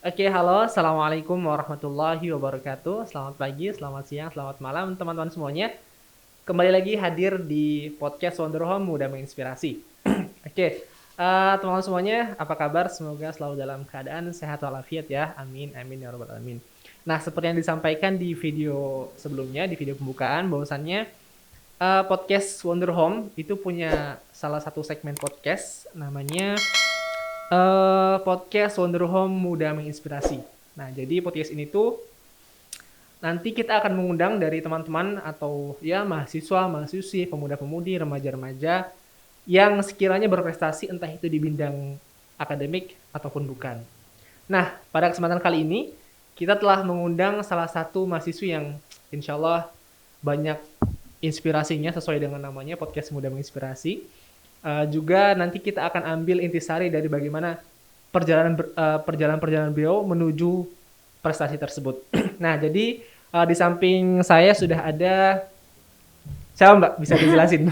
Oke, halo, assalamualaikum warahmatullahi wabarakatuh. Selamat pagi, selamat siang, selamat malam, teman-teman semuanya. Kembali lagi hadir di podcast Wonder Home Mudah Menginspirasi. Oke, teman-teman semuanya, apa kabar? Semoga selalu dalam keadaan sehat walafiat ya. Amin, amin ya robbal alamin. Nah, seperti yang disampaikan di video sebelumnya, di video pembukaan, bahwasannya podcast Wonder Home itu punya salah satu segmen podcast namanya podcast Wonder Home Muda Menginspirasi. Nah, jadi podcast ini tuh nanti kita akan mengundang dari teman-teman atau ya mahasiswa, mahasiswi, pemuda-pemudi, remaja-remaja yang sekiranya berprestasi entah itu di bidang akademik ataupun bukan. Nah, pada kesempatan kali ini kita telah mengundang salah satu mahasiswi yang insya Allah banyak inspirasinya sesuai dengan namanya podcast Muda Menginspirasi. Juga nanti kita akan ambil intisari dari bagaimana perjalanan beliau menuju prestasi tersebut. Nah, jadi di samping saya sudah ada siapa Mbak? Bisa dijelasin?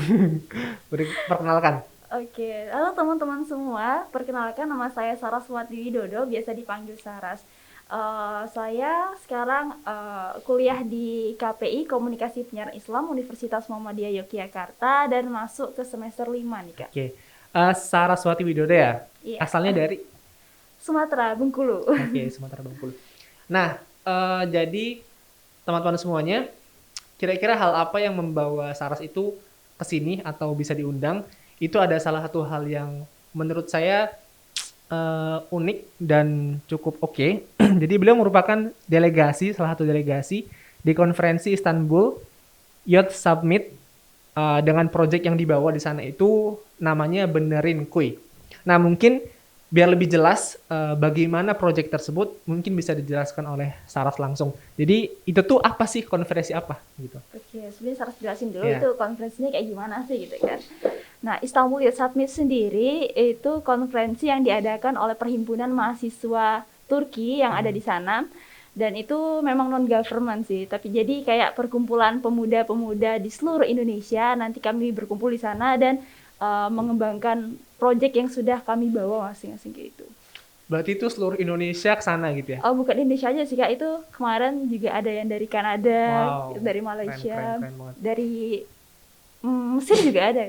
Perkenalkan. Oke, halo teman-teman semua. Perkenalkan nama saya Saraswati Widodo, biasa dipanggil Saras. Saya sekarang kuliah di KPI Komunikasi Penyiaran Islam Universitas Muhammadiyah Yogyakarta dan masuk ke semester 5 nih Kak. Oke. Saraswati Widodo ya? Iya, Asalnya dari Sumatera, Bengkulu. Oke, Sumatera Bengkulu. Nah, jadi teman-teman semuanya, kira-kira hal apa yang membawa Saras itu ke sini atau bisa diundang? Itu ada salah satu hal yang menurut saya unik dan cukup oke. Jadi beliau merupakan delegasi, salah satu delegasi di konferensi Istanbul Youth Summit dengan proyek yang dibawa di sana itu namanya Benerin Kuy. Nah, mungkin biar lebih jelas bagaimana proyek tersebut mungkin bisa dijelaskan oleh Saras langsung. Jadi itu tuh apa sih, konferensi apa gitu? Oke, sebenarnya Saras jelasin dulu Ya. itu konferensinya kayak gimana sih gitu kan. Nah, Istanbul Youth Summit sendiri itu konferensi yang diadakan oleh Perhimpunan Mahasiswa Turki yang ada di sana. Dan itu memang non-government sih, tapi jadi kayak perkumpulan pemuda-pemuda di seluruh Indonesia. Nanti kami berkumpul di sana dan mengembangkan proyek yang sudah kami bawa masing-masing gitu. Berarti itu seluruh Indonesia ke sana gitu ya? Oh, bukan di Indonesia aja sih Kak, itu kemarin juga ada yang dari Kanada, Wow, dari keren keren Malaysia, keren banget. dari Mesir juga ada.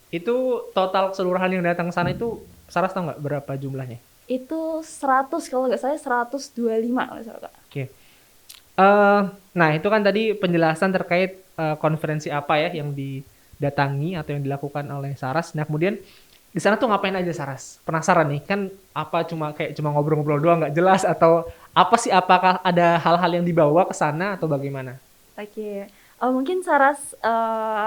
Itu total keseluruhan yang datang ke sana itu Saras tahu nggak berapa jumlahnya? Itu 100 kalau nggak salah 125 kalau nggak salah Kak. Oke. Nah itu kan tadi penjelasan terkait konferensi apa ya yang didatangi atau yang dilakukan oleh Saras. Nah kemudian di sana tuh ngapain aja Saras? Penasaran nih kan apa cuma ngobrol-ngobrol doang nggak jelas atau apa sih, apakah ada hal-hal yang dibawa ke sana atau bagaimana? Oke, mungkin Saras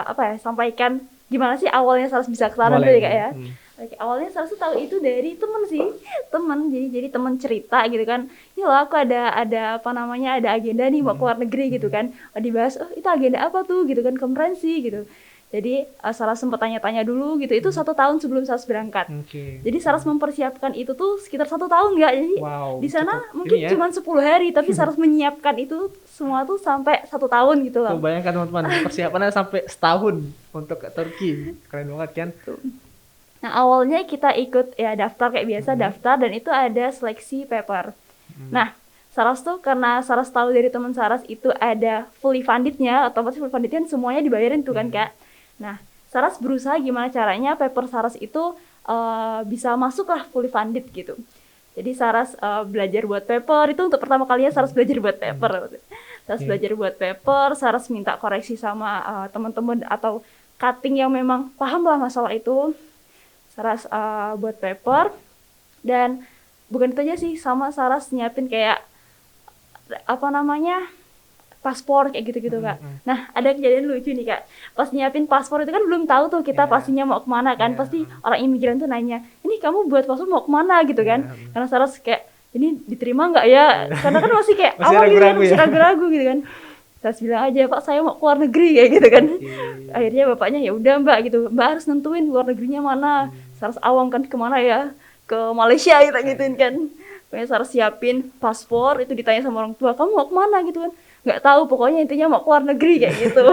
apa ya, sampaikan gimana sih awalnya Saras bisa ke sana dulu Boleh ya Kak boleh. ya. Oke, awalnya Saras tuh tahu itu dari temen sih, temen. Jadi temen cerita gitu kan. Ini loh aku ada apa namanya ada agenda nih mau ke luar negeri gitu kan. Oh, dibahas, oh itu agenda apa tuh gitu kan konferensi gitu. Jadi Saras sempat tanya-tanya dulu gitu. Itu 1 tahun sebelum Saras berangkat. Oke. Jadi Saras mempersiapkan itu tuh sekitar 1 tahun nggak. Jadi Wow, di sana cukup mungkin ini ya. cuma 10 hari, tapi Saras menyiapkan itu semua tuh sampai 1 tahun gitu Tuh loh. bayangkan teman-teman, persiapannya sampai setahun untuk ke Turki. Keren banget kan? Nah awalnya kita ikut ya daftar kayak biasa daftar dan itu ada seleksi paper. Nah Saras tuh karena Saras tahu dari teman Saras itu ada fully fundednya, otomatis fully funded kan semuanya dibayarin tuh kan Kak. Nah Saras berusaha gimana caranya paper Saras itu bisa masuk lah fully funded gitu. Jadi Saras belajar buat paper itu untuk pertama kalinya Saras belajar buat paper. Saras Oke. belajar buat paper, Saras minta koreksi sama teman-teman atau cutting yang memang paham lah masalah itu. Saras buat paper dan bukan itu aja sih, sama Saras nyiapin kayak apa namanya paspor kayak gitu-gitu Kak. Nah ada kejadian lucu nih Kak, pas nyiapin paspor itu kan belum tahu tuh kita Ya, pastinya mau kemana kan. ya. Pasti orang imigran tuh nanya, ini kamu buat paspor mau kemana gitu kan. Ya. Karena Saras kayak ini diterima nggak ya, karena kan masih kayak Masih awal gitu kan, ragu-ragu masih ya? ragu-ragu gitu kan. Saras bilang aja, Pak saya mau keluar negeri kayak gitu kan. Oke. Akhirnya bapaknya ya udah Mbak gitu, Mbak harus nentuin luar negerinya mana. Saras awang kan kemana ya, ke Malaysia kita gituin kan. Pokoknya Saras siapin paspor, itu ditanya sama orang tua, kamu mau kemana gitu kan. Nggak tahu, pokoknya intinya mau keluar negeri kayak gitu.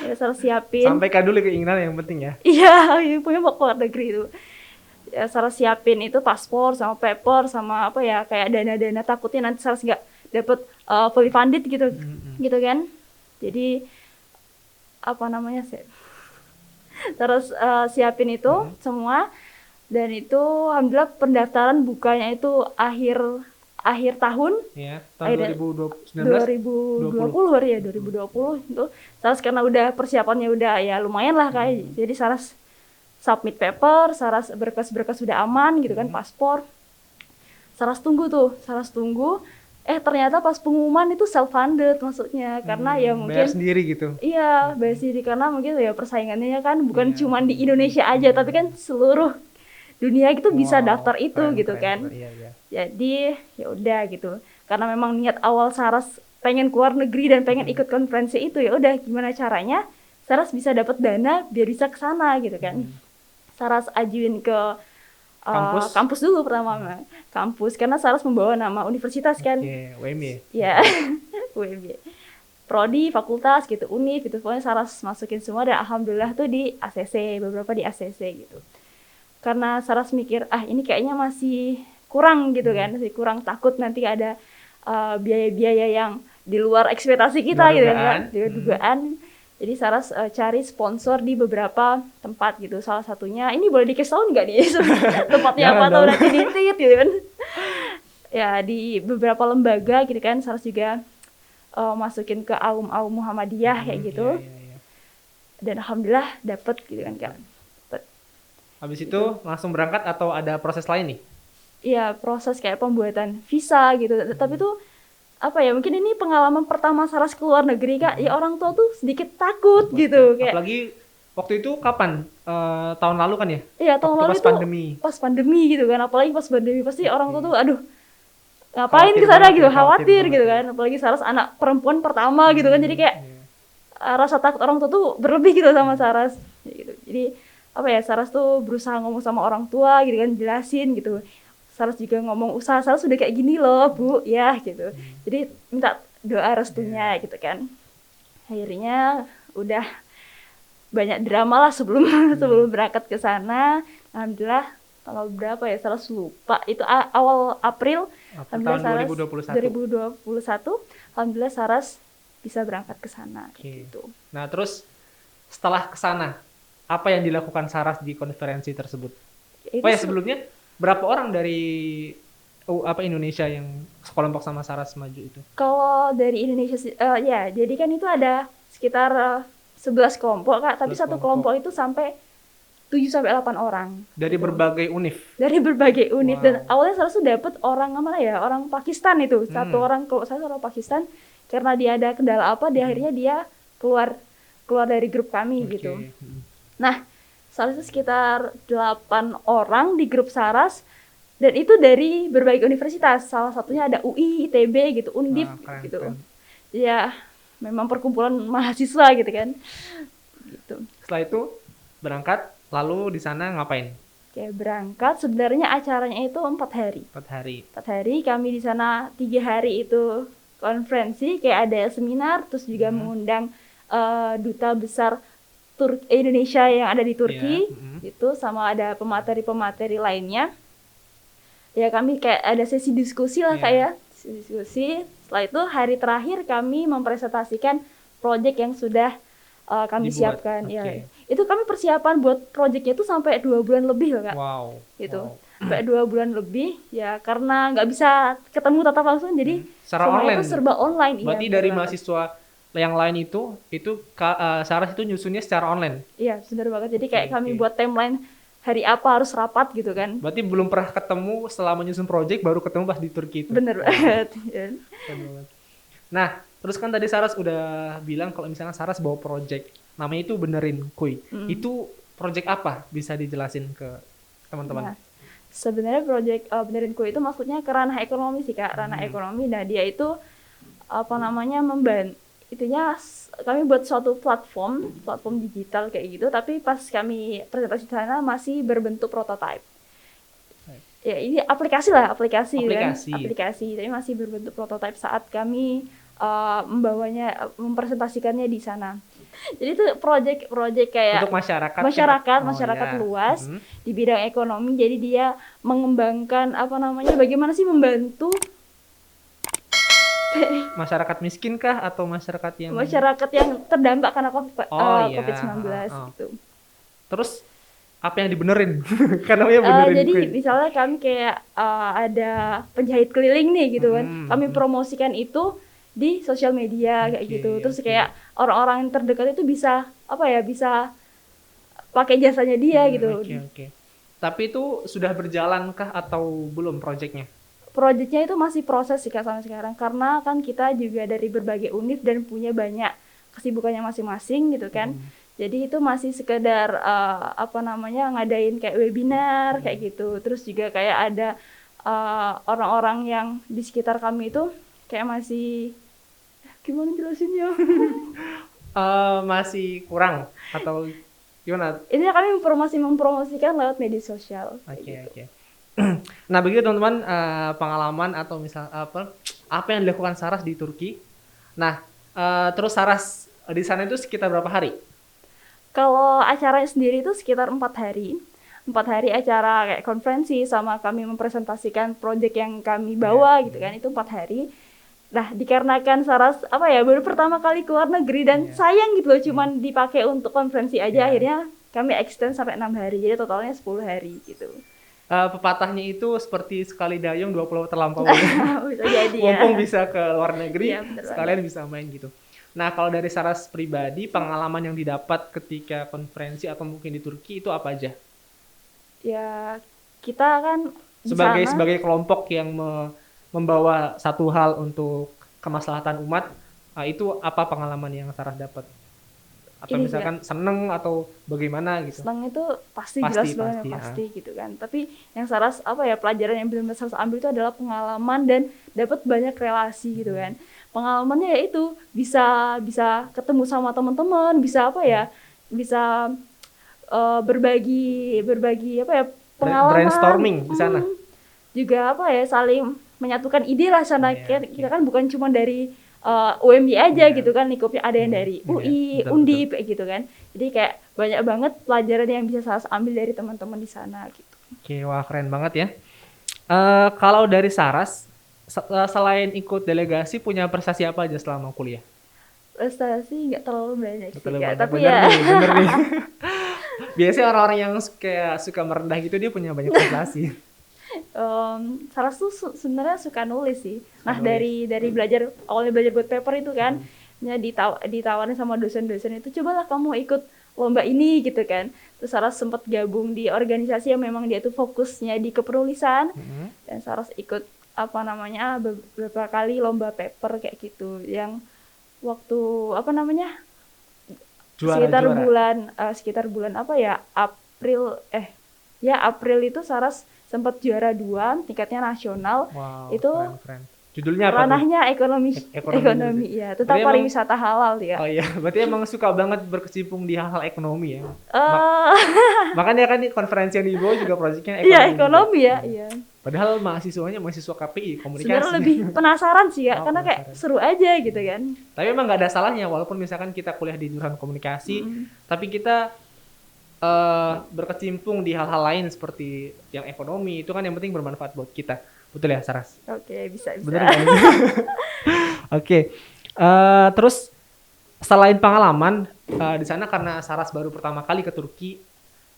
Ya Saras siapin, Sampaikan dulu keinginan yang penting ya. iya pokoknya mau keluar negeri itu. Ya, Saras siapin itu paspor sama paper sama apa ya kayak dana-dana, takutnya nanti Saras nggak dapet fully funded gitu gitu kan. Jadi apa namanya sih, terus siapin itu semua, dan itu alhamdulillah pendaftaran bukanya itu akhir akhir tahun, Ya, tahun akhir 2019, 2020 ya 2020 itu Saras karena udah persiapannya udah ya lumayan lah kayak, jadi Saras submit paper, Saras berkas-berkas sudah aman gitu kan, paspor. Saras tunggu, ternyata pas pengumuman itu self funded maksudnya, karena ya bayar mungkin sendiri gitu. iya bayar sendiri, karena mungkin ya persaingannya kan bukan cuma di Indonesia aja, tapi kan seluruh dunia gitu bisa Wow, daftar itu keren, gitu keren, kan. keren. Iya, iya. Jadi ya udah gitu. Karena memang niat awal Saras pengen keluar negeri dan pengen ikut konferensi itu, ya udah gimana caranya Saras bisa dapat dana biar bisa ke sana gitu kan. Saras ajuin ke kampus dulu pertama, kampus, karena Saras membawa nama universitas kan. Oke, UMY. Ya, UMY. Prodi, fakultas gitu, univ gitu. Pokoknya Saras masukin semua, dan alhamdulillah tuh di ACC, beberapa di ACC gitu. Karena Saras mikir, ini kayaknya masih kurang gitu kan, masih kurang, takut nanti ada biaya-biaya yang di luar ekspektasi kita gitu kan, di luar dugaan. Jadi Saras cari sponsor di beberapa tempat gitu. Salah satunya, ini boleh dikasih tahu nggak nih tempatnya apa, atau nanti ditit gitu kan. Ya di beberapa lembaga gitu kan, Saras juga masukin ke Aum Muhammadiyah kayak gitu. Iya. Dan alhamdulillah dapet gitu kan Kak. Habis itu langsung berangkat atau ada proses lain nih? Iya, proses kayak pembuatan visa gitu. Tapi tuh apa ya, mungkin ini pengalaman pertama Saras keluar negeri Kak. Ya orang tua tuh sedikit takut gitu kayak. Apalagi waktu itu kapan? Tahun lalu kan ya? Iya, tahun lalu pas itu pandemi. Pas pandemi gitu kan. Apalagi pas pandemi pasti orang tua tuh aduh, ngapain Khawatir ke sana banget gitu, ya, khawatir banget gitu ya. kan. Apalagi Saras anak perempuan pertama gitu kan. Jadi kayak rasa takut orang tua tuh berlebih gitu sama Saras gitu. Jadi apa ya, Saras tuh berusaha ngomong sama orang tua gitu kan, jelasin gitu. Saras juga ngomong usaha Saras sudah kayak gini loh Bu ya gitu. Jadi minta doa restunya gitu kan. Akhirnya udah banyak drama lah sebelum sebelum berangkat ke sana. Alhamdulillah tanggal berapa ya, Saras lupa. Itu awal April. Alhamdulillah Tahun Saras 2021. 2021. Alhamdulillah Saras bisa berangkat ke sana gitu. Nah, terus setelah ke sana, apa yang dilakukan Saras di konferensi tersebut? Sebelumnya berapa orang dari Indonesia yang sekelompok sama Saras maju itu? Kalau dari Indonesia ya, jadi kan itu ada sekitar 11 kelompok Kak, tapi satu kelompok itu sampai 7 sampai 8 orang. Dari gitu. berbagai univ. Dari berbagai univ. Wow. Dan awalnya Saras tuh dapet orang mana ya? Orang Pakistan itu. Satu orang, kalau saya orang Pakistan, karena dia ada kendala apa, akhirnya dia keluar dari grup kami gitu. Nah, Saras itu sekitar 8 orang di grup Saras, dan itu dari berbagai universitas. Salah satunya ada UI, ITB gitu, Undip gitu. Keren. Ya, memang perkumpulan mahasiswa gitu kan. Gitu. Setelah itu berangkat, lalu di sana ngapain? Kayak berangkat, sebenarnya acaranya itu 4 hari. 4 hari. 4 hari, kami di sana 3 hari itu konferensi, kayak ada seminar, terus juga mengundang duta besar Indonesia yang ada di Turki, gitu, sama ada pemateri-pemateri lainnya. Ya kami kayak ada sesi diskusi lah kayak diskusi. Setelah itu hari terakhir kami mempresentasikan proyek yang sudah kami siapkan. Ya, itu kami persiapan buat proyeknya itu sampai 2 bulan lebih loh Kak. Wow. Gitu. Sampai 2 bulan lebih ya, karena nggak bisa ketemu tatap langsung, jadi semuanya itu serba online. Berarti dari mahasiswa yang lain itu Saras itu nyusunnya secara online. Iya, benar banget. Jadi kayak kami buat timeline hari apa harus rapat gitu kan. Berarti belum pernah ketemu setelah menyusun project, baru ketemu pas di Turki itu. Bener banget. Nah, terus kan tadi Saras udah bilang kalau misalnya Saras bawa project, namanya itu Benerin Kuy. Itu project apa? Bisa dijelasin ke teman-teman? Nah, sebenarnya project Benerin Kuy itu maksudnya ke ranah ekonomi sih Kak, ranah ekonomi. Nah, dia itu itunya kami buat suatu platform digital kayak gitu, tapi pas kami presentasi di sana masih berbentuk prototype. Ya, ini aplikasi, tapi masih berbentuk prototype saat kami mempresentasikannya di sana. Jadi itu project kayak Untuk masyarakat kan? Oh masyarakat ya. luas Mhm. di bidang ekonomi. Jadi dia mengembangkan apa namanya, bagaimana sih membantu Masyarakat miskin kah atau masyarakat yang masyarakat yang terdampak karena oh iya, heeh, COVID-19 heeh. gitu. Terus apa yang dibenerin? Kan namanya benerin Jadi kue. misalnya kami kayak ada penjahit keliling nih gitu kan, Mhm, kami mhm. promosikan itu di sosial media kayak Oke, gitu. Terus oke. kayak orang-orang yang terdekat itu bisa apa ya, bisa pakai jasanya dia gitu. Oke, oke. Tapi itu sudah berjalankah atau belum proyeknya? Proyeknya itu masih proses sih Kak sampai sekarang, karena kan kita juga dari berbagai univ dan punya banyak kesibukannya masing-masing gitu kan. Mhm, Jadi itu masih sekedar apa namanya, ngadain kayak webinar kayak mhm. gitu. Terus juga kayak ada orang-orang yang di sekitar kami itu kayak masih, gimana jelasinnya? Masih kurang atau gimana? Ini kami mempromosikan lewat media sosial kayak Oke, gitu. oke. Nah, begitu teman-teman, pengalaman atau misal apa yang dilakukan Saras di Turki. Nah, terus Saras di sana itu sekitar berapa hari? Kalau acaranya sendiri itu sekitar 4 hari. 4 hari acara kayak konferensi sama kami mempresentasikan project yang kami Ya. bawa gitu kan, itu 4 hari. Nah, dikarenakan Saras apa ya, baru pertama kali keluar negeri dan Iya. sayang gitu loh Mhm. cuman dipakai untuk konferensi aja, Iya. akhirnya kami extend sampai 6 hari. Jadi totalnya 10 hari gitu. Pepatahnya itu seperti sekali dayung 2 pulau terlampaui ya. Bisa jadi ya. Mumpung bisa ke luar Iya, negeri, bener banget. sekalian bisa main gitu. Nah, kalau dari Saras pribadi, pengalaman yang didapat ketika konferensi atau mungkin di Turki itu apa aja? Ya, kita kan di Sebagai sana. sebagai kelompok yang membawa satu hal untuk kemaslahatan umat, itu apa pengalaman yang Saras dapat? Atau Ini sih Kak, misalkan seneng atau bagaimana gitu? senang itu pasti Pasti, jelas banget ya, pasti, ya. pasti gitu kan. Tapi yang Saras apa ya, pelajaran yang benar-benar Saras ambil itu adalah pengalaman dan dapat banyak relasi gitu kan. Pengalamannya ya itu bisa bisa ketemu sama teman-teman, bisa apa ya, bisa berbagi berbagi apa ya, pengalaman. Brainstorming di sana. Juga apa ya, saling menyatukan ide lah Oh sana. ya, Kita oke. kan bukan cuma dari UMY aja Iya. gitu kan, lingkupnya ada yang dari Iya, UI, betul, betul. Undip kayak gitu kan. Jadi kayak banyak banget pelajaran yang bisa saya ambil dari teman-teman di sana gitu. Oke, wah keren banget ya. Kalau dari Saras, selain ikut delegasi, punya prestasi apa aja selama kuliah? Prestasi nggak terlalu banyak sih Betul Kak, banyak, tapi bener ya nih, bener nih. Biasanya orang-orang yang kayak suka merendah gitu, dia punya banyak prestasi. Saras tuh sebenarnya suka nulis sih. Suka Nah, nulis. dari belajar, awalnya belajar buat paper itu kan, Hmm. ya ditawarin sama dosen-dosen itu, cobalah kamu ikut lomba ini gitu kan. Terus Saras sempat gabung di organisasi yang memang dia tuh fokusnya di kepenulisan, Hmm. dan Saras ikut apa namanya, beberapa kali lomba paper kayak gitu, yang waktu apa namanya, Juara, juara. sekitar bulan apa ya, April, ya April itu Saras sempat juara 2 tingkatnya nasional. Wow, Itu keren, keren. Judulnya apa tuh? ranahnya ekonomi, Ekonomi juga sih. ya, tentang Berarti emang, pariwisata halal ya. oh iya, berarti emang suka banget berkecimpung di hal-hal ekonomi ya. eh Makanya kan di konferensi yang dibawa juga proyeknya Iya, ekonomi juga. ekonomi ya, Iya. iya. Padahal mahasiswanya mahasiswa KPI, Sebenarnya komunikasi. lebih penasaran sih ya, Oh, karena kayak penasaran. seru aja gitu kan. Tapi emang nggak ada salahnya, walaupun misalkan kita kuliah di jurusan komunikasi, tapi kita berkecimpung di hal-hal lain seperti yang ekonomi, itu kan yang penting bermanfaat buat kita. Betul ya, Saras? Oke, bisa bisa. Bener kan? Oke. Terus selain pengalaman di sana, karena Saras baru pertama kali ke Turki,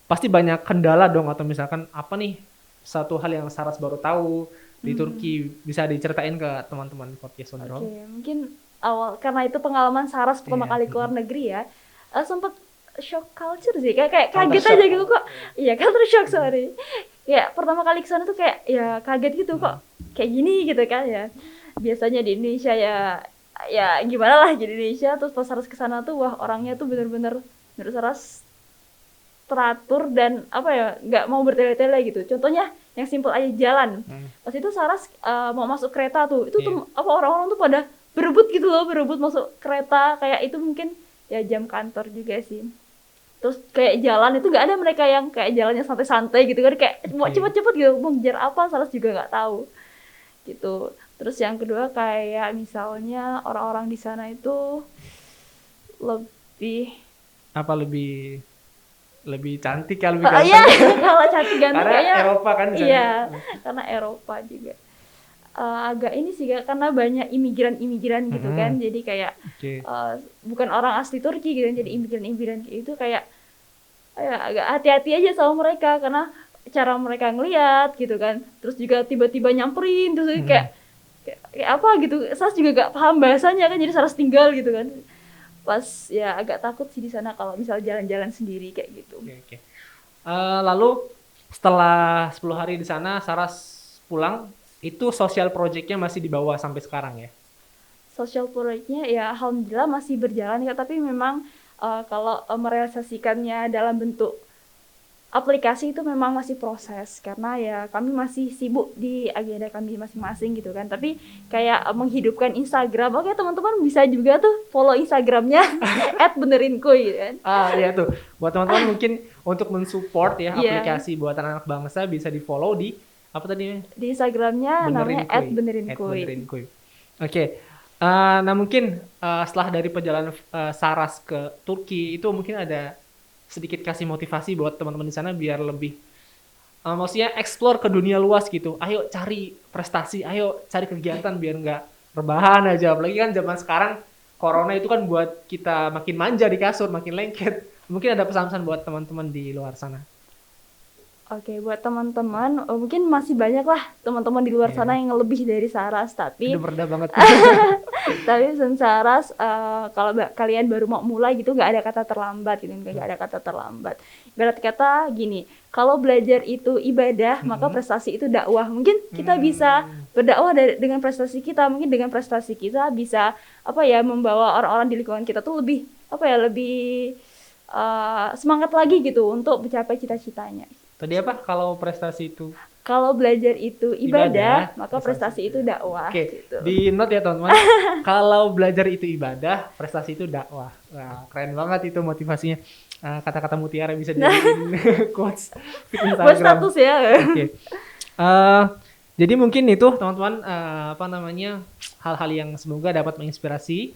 pasti banyak kendala dong, atau misalkan apa nih satu hal yang Saras baru tahu di Turki, bisa diceritain ke teman-teman podcast Sondrol. Oke, mungkin awal karena itu pengalaman Saras pertama Iya. kali keluar negeri ya, sempat shock culture sih, kayak Culture kaget shock. aja gitu kok. Iya, culture shock, sorry. Ya pertama kali ke sana tuh kayak ya kaget gitu, kok kayak gini gitu kan ya. Biasanya di Indonesia ya, ya gimana lah di Indonesia, terus pas Saras ke sana tuh wah, orangnya tuh bener-bener menurut Saras teratur dan apa ya, nggak mau bertele-tele gitu. Contohnya yang simpel aja, jalan. Pas itu Saras mau masuk kereta tuh, itu tuh apa, orang-orang tuh pada berebut gitu loh, berebut masuk kereta, kayak itu mungkin ya jam kantor juga sih. Terus kayak jalan itu nggak ada mereka yang kayak jalannya santai-santai gitu kan, kayak mau Oke. cepet-cepet gitu, mau ngejar apa Saras juga nggak tahu gitu. Terus yang kedua kayak misalnya orang-orang di sana itu Ih, Apa lebih cantik ya, lebih oh ganteng? iya, kalau cantik ganteng Karena kayaknya Eropa kan di sana. iya, karena Eropa juga. Agak ini sih Kak, karena banyak imigran-imigran gitu kan, Mm-mm. jadi kayak Oke. bukan orang asli Turki gitu, jadi imigran-imigran kayak itu kayak agak hati-hati aja sama mereka karena cara mereka ngeliat gitu kan, terus juga tiba-tiba nyamperin, terus Mm-mm. kayak apa gitu, saya juga gak paham bahasanya kan, jadi harus tinggal gitu kan. Pas ya agak takut sih di sana kalau misal jalan-jalan sendiri kayak gitu. Oke, oke. Lalu setelah 10 hari di sana, Saras pulang, itu sosial projectnya masih dibawa sampai sekarang ya? Social project-nya ya alhamdulillah masih berjalan ya, tapi memang kalau merealisasikannya dalam bentuk aplikasi itu memang masih proses karena ya kami masih sibuk di agenda kami masing-masing gitu kan. Tapi kayak menghidupkan Instagram, oke teman-teman bisa juga tuh follow Instagramnya @benerinku gitu kan. Iya tuh. Buat teman-teman mungkin untuk mensupport ya Iya, aplikasi buatan anak bangsa bisa di-follow di apa tadi? di Instagramnya namanya Benerin Kuy. @benerinku. Benerin Kuy. Oke. Nah mungkin setelah dari perjalanan Saras ke Turki itu mungkin ada sedikit kasih motivasi buat teman-teman di sana biar lebih maksudnya explore ke dunia luas gitu. Ayo cari prestasi, ayo cari kegiatan biar nggak rebahan aja. Apalagi kan zaman sekarang corona itu kan buat kita makin manja di kasur, makin lengket. Mungkin ada pesan-pesan buat teman-teman di luar sana. Oke, buat teman-teman, mungkin masih banyak lah teman-teman di luar sana Ya, yang lebih dari Saras, hidup tapi rendah banget. Saras kalau kalian baru mau mulai gitu nggak ada kata terlambat gitu, nggak ada kata terlambat. Ibarat kata gini, kalau belajar itu ibadah, maka Mm-mm. prestasi itu dakwah. Mungkin kita bisa Hmm. berdakwah dengan prestasi kita, mungkin dengan prestasi kita bisa apa ya membawa orang-orang di lingkungan kita tuh lebih apa ya lebih semangat lagi gitu untuk mencapai cita-citanya. Tadi apa? Kalau prestasi itu Kalau belajar itu ibadah, ibadah, maka prestasi prestasi itu itu ya. dakwah Oke, gitu. di note ya teman-teman. Kalau belajar itu ibadah, prestasi itu dakwah. Wah, keren banget itu motivasinya. Kata-kata mutiara bisa dijadiin quotes di Buat Instagram. status ya. Oke. Eh, jadi mungkin itu teman-teman apa namanya hal-hal yang semoga dapat menginspirasi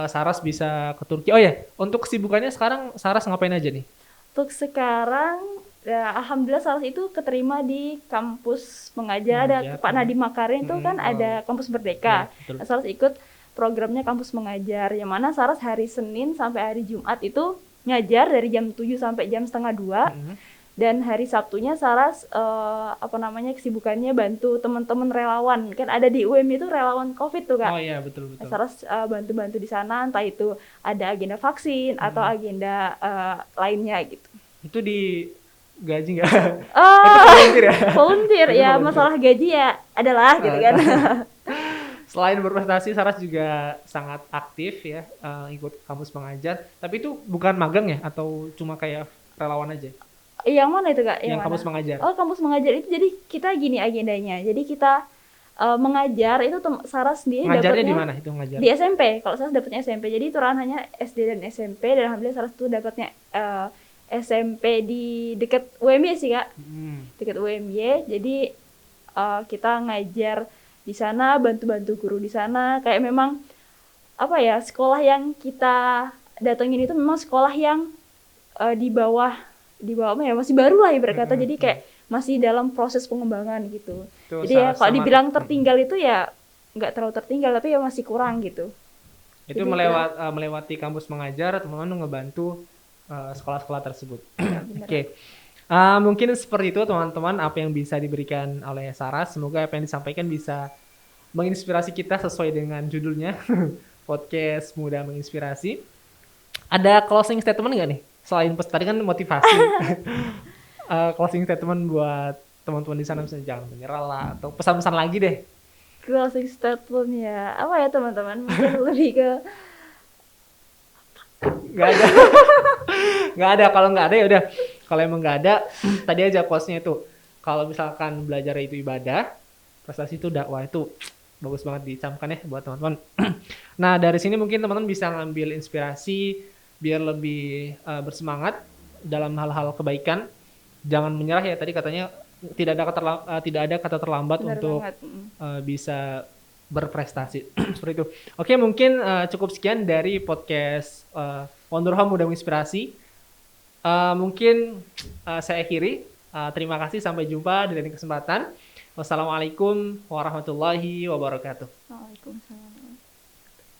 Saras bisa ke Turki. Oh ya, untuk kesibukannya sekarang Saras ngapain aja nih? Untuk sekarang ya, alhamdulillah Saras itu keterima di kampus mengajar, ada Mengajar. Pak Nadiem Makarim itu kan Wow. ada kampus Ya, Merdeka. betul. Nah, Saras ikut programnya kampus mengajar, yang mana Saras hari Senin sampai hari Jumat itu ngajar dari jam 7 sampai jam setengah 2. Mm-mm. Dan hari Sabtunya Saras apa namanya kesibukannya bantu teman-teman relawan, kan ada di UM itu relawan COVID tuh Oh Kak. iya, betul Nah, betul. Saras bantu-bantu di sana, entah itu ada agenda vaksin atau Mm. agenda lainnya gitu. Itu di gaji nggak? Itu Oh, volunteer ya? volunteer Itu ya, volunteer. masalah gaji ya adalah gitu kan. Eh, Selain berprestasi, Saras juga sangat aktif ya, ikut kampus mengajar. Tapi itu bukan magang ya, atau cuma kayak relawan aja? Yang mana itu Kak? Yang Yang mana? kampus mengajar. Oh, kampus mengajar itu jadi kita gini agendanya. Jadi kita mengajar itu Saras sendiri Ngajarnya di dapatnya mana itu ngajar? di SMP. Kalau Saras dapatnya SMP. Jadi itu hanya SD dan SMP, dan alhamdulillah Saras tuh dapatnya SMP di dekat UMY sih Kak. Hmm. Dekat UMY. Jadi kita ngajar di sana, bantu-bantu guru di sana. Kayak memang apa ya, sekolah yang kita datengin itu memang sekolah yang di bawah apa ya, masih baru lah ibarat kata, jadi kayak masih dalam proses pengembangan gitu. Itu Jadi ya kalau sama. dibilang tertinggal itu ya nggak terlalu tertinggal, tapi ya masih kurang gitu. Itu Jadi kita melewati kampus mengajar, teman-teman ngebantu sekolah-sekolah tersebut. ya bener. Oke. Mungkin seperti itu teman-teman apa yang bisa diberikan oleh Saras. Semoga apa yang disampaikan bisa menginspirasi kita sesuai dengan judulnya. Podcast Muda Menginspirasi. Ada closing statement nggak nih? Selain tadi kan motivasi. Closing statement buat teman-teman di sana, misalnya jangan menyerah lah, atau pesan-pesan lagi deh. Closing statement ya apa ya teman-teman, mungkin lebih ke Nggak ada. Nggak ada. Kalau nggak ada ya udah. Kalau emang nggak ada, tadi aja quotes-nya itu. Kalau misalkan belajar itu ibadah, prestasi itu dakwah, itu bagus banget dicamkan ya buat teman-teman. Nah dari sini mungkin teman-teman bisa ngambil inspirasi biar lebih bersemangat dalam hal-hal kebaikan. Jangan menyerah ya, tadi katanya tidak ada kata terlambat benar untuk banget. bisa berprestasi. Seperti itu. Oke, mungkin cukup sekian dari podcast Wonderhome mudah menginspirasi. Mungkin saya akhiri. Terima kasih, sampai jumpa di lain kesempatan. Wassalamualaikum warahmatullahi wabarakatuh. Waalaikumsalam.